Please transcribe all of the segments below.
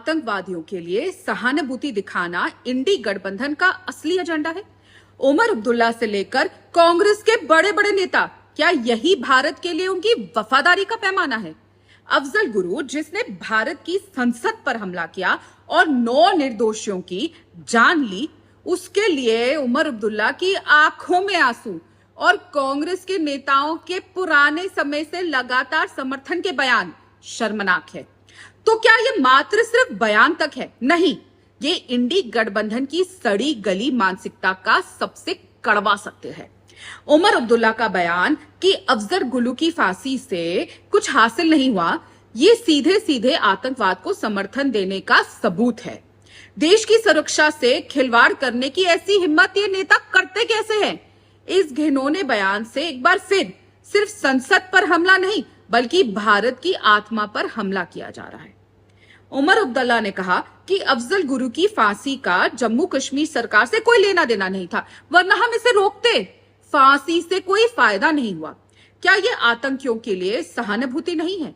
आतंकवादियों के लिए सहानुभूति दिखाना इंडी गठबंधन का असली एजेंडा है? उमर अब्दुल्ला से लेकर कांग्रेस के बड़े बड़े नेता, क्या यही भारत के लिए उनकी वफादारी का पैमाना है? अफजल गुरु, जिसने भारत की संसद पर हमला किया और 9 निर्दोषियों की जान ली, उसके लिए उमर अब्दुल्ला की आंखों में आंसू और कांग्रेस के नेताओं के पुराने समय से लगातार समर्थन के बयान शर्मनाक है। तो क्या ये मात्र सिर्फ बयान तक है? नहीं, ये इंडी गठबंधन की सड़ी गली मानसिकता का सबसे कड़वा सत्य है। उमर अब्दुल्ला का बयान कि अफजल गुरु की फांसी से कुछ हासिल नहीं हुआ, ये सीधे सीधे आतंकवाद को समर्थन देने का सबूत है। देश की सुरक्षा से खिलवाड़ करने की ऐसी हिम्मत ये नेता करते कैसे हैं? इस घिनौने बयान से एक बार फिर सिर्फ संसद पर हमला नहीं, बल्कि भारत की आत्मा पर हमला किया जा रहा है। उमर अब्दुल्ला ने कहा कि अफजल गुरु की फांसी का जम्मू कश्मीर सरकार से कोई लेना देना नहीं था, वरना हम इसे रोकते। फांसी से कोई फायदा नहीं हुआ। क्या यह आतंकियों के लिए सहानुभूति नहीं है?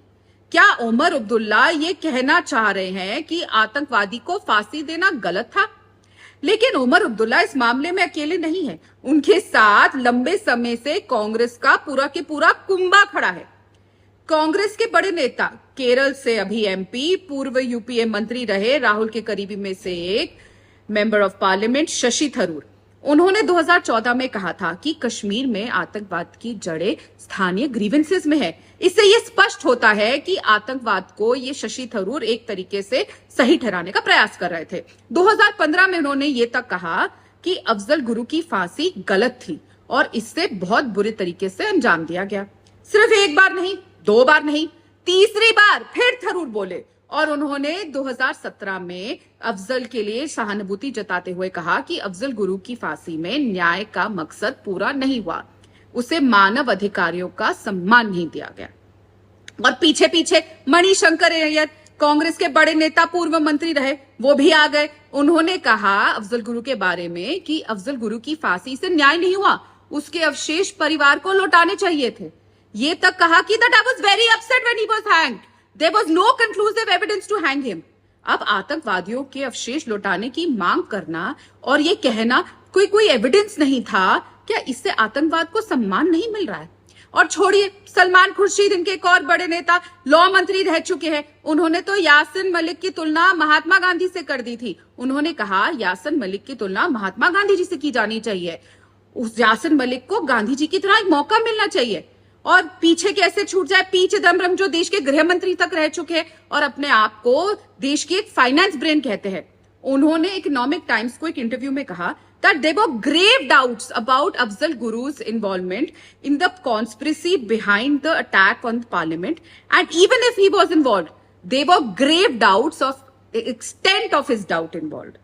क्या उमर अब्दुल्ला ये कहना चाह रहे हैं कि आतंकवादी को फांसी देना गलत था? लेकिन उमर अब्दुल्ला इस मामले में अकेले नहीं है। उनके साथ लंबे समय से कांग्रेस का पूरा के पूरा कुंभा खड़ा है। कांग्रेस के बड़े नेता, केरल से अभी एमपी, पूर्व यूपीए मंत्री रहे राहुल के करीबी में से एक member of parliament Shashi Tharoor, उन्होंने 2014 में कहा था कि कश्मीर में आतंकवाद की जड़ें स्थानीय ग्रीवेंसेस में है। इससे यह स्पष्ट होता है कि आतंकवाद को ये शशि थरूर एक तरीके से सही ठहराने का प्रयास कर रहे थे। 2015 में उन्होंने ये तक कहा कि अफजल गुरु की फांसी गलत थी और इससे बहुत बुरे तरीके से अंजाम दिया गया। सिर्फ एक बार नहीं, 2 बार नहीं, तीसरी बार फिर थरूर बोले और उन्होंने 2017 में अफजल के लिए सहानुभूति जताते हुए कहा कि अफजल गुरु की फांसी में न्याय का मकसद पूरा नहीं हुआ, उसे मानव अधिकारियों का सम्मान नहीं दिया गया। और पीछे पीछे मणिशंकर अय्यर, कांग्रेस के बड़े नेता, पूर्व मंत्री रहे, वो भी आ गए। उन्होंने कहा अफजल गुरु के बारे में कि अफजल गुरु की फांसी से न्याय नहीं हुआ, उसके अवशेष परिवार को लौटाने चाहिए थे। ये तक कहा कि that I was very upset when he was hanged. There was no conclusive evidence to hang him. अब आतंकवादियों के अवशेष लौटाने की मांग करना और ये कहना कोई एविडेंस नहीं था, क्या इससे आतंकवाद को सम्मान नहीं मिल रहा है? और छोड़िए, सलमान खुर्शीद, इनके एक और बड़े नेता, लॉ मंत्री रह चुके हैं, उन्होंने तो यासिन मलिक की तुलना महात्मा गांधी से कर दी थी। उन्होंने कहा यासिन मलिक की तुलना महात्मा गांधी जी से की जानी चाहिए, उस यासिन मलिक को गांधी जी की तरह एक मौका मिलना चाहिए। और पीछे कैसे छूट जाए पी चिदम्बरम, जो देश के गृह मंत्री तक रह चुके हैं और अपने आप को देश की एक फाइनेंस ब्रेन कहते हैं। उन्होंने इकोनॉमिक टाइम्स को एक इंटरव्यू में कहा that there were grave doubts about Afzal Guru's involvement in the conspiracy behind the attack on the parliament, and even if he was involved, there were grave doubts of the extent of his doubt involved.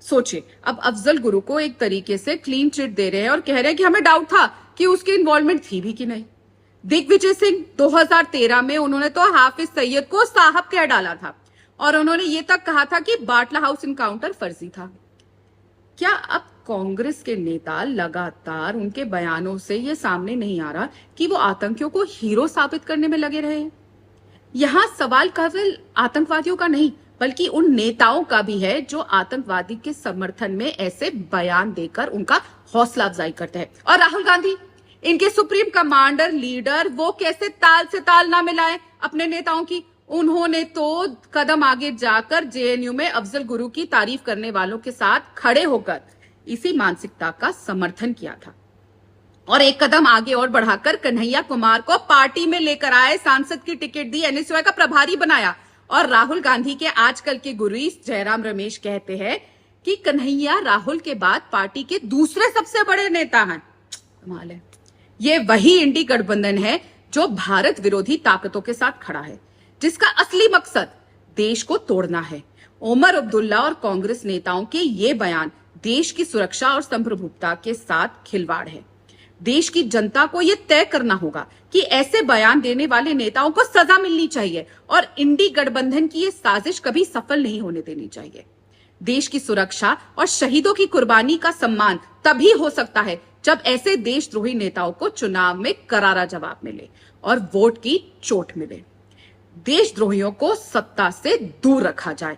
सोचिए, अब अफजल गुरु को एक तरीके से clean chit दे रहे हैं और कह रहे हैं कि हमें डाउट था कि उसकी इन्वॉल्वमेंट थी भी कि नहीं। दिग्विजय सिंह, 2013 में उन्होंने तो हाफिज सईद को साहब कह डाला था और उन्होंने ये तक कहा था कि बाटला हाउस इनकाउंटर फर्जी था। क्या अब कांग्रेस के नेता लगातार उनके बयानों से ये सामने नहीं आ रहा कि वो आतंकियों को हीरो साबित करने में लगे रहे हैं? यहां सवाल केवल आतंकवादियों का नहीं, बल्कि उन नेताओं का भी है जो आतंकवादी के समर्थन में ऐसे बयान देकर उनका हौसला अफजाई करते हैं। और राहुल गांधी, इनके सुप्रीम कमांडर, लीडर, वो कैसे ताल से ताल ना मिलाए अपने नेताओं की। उन्होंने तो कदम आगे जाकर जेएनयू में अफजल गुरु की तारीफ करने वालों के साथ खड़े होकर इसी मानसिकता का समर्थन किया था और एक कदम आगे और बढ़ाकर कन्हैया कुमार को पार्टी में लेकर आए, सांसद की टिकट दी, एनएसयूआई का प्रभारी बनाया। और राहुल गांधी के आजकल के गुरुइस जयराम रमेश कहते हैं कि कन्हैया राहुल के बाद पार्टी के दूसरे सबसे बड़े नेता हैं। कमाल है। ये वही इंडी गठबंधन है जो भारत विरोधी ताकतों के साथ खड़ा है, जिसका असली मकसद देश को तोड़ना है। उमर अब्दुल्ला और कांग्रेस नेताओं के ये बयान देश की सुरक्षा और संप्रभुता के साथ खिलवाड़ है। देश की जनता को यह तय करना होगा कि ऐसे बयान देने वाले नेताओं को सजा मिलनी चाहिए और इंडी गठबंधन की ये साजिश कभी सफल नहीं होने देनी चाहिए। देश की सुरक्षा और शहीदों की कुर्बानी का सम्मान तभी हो सकता है जब ऐसे देशद्रोही नेताओं को चुनाव में करारा जवाब मिले और वोट की चोट मिले। देशद्रोहियों को सत्ता से दूर रखा जाए।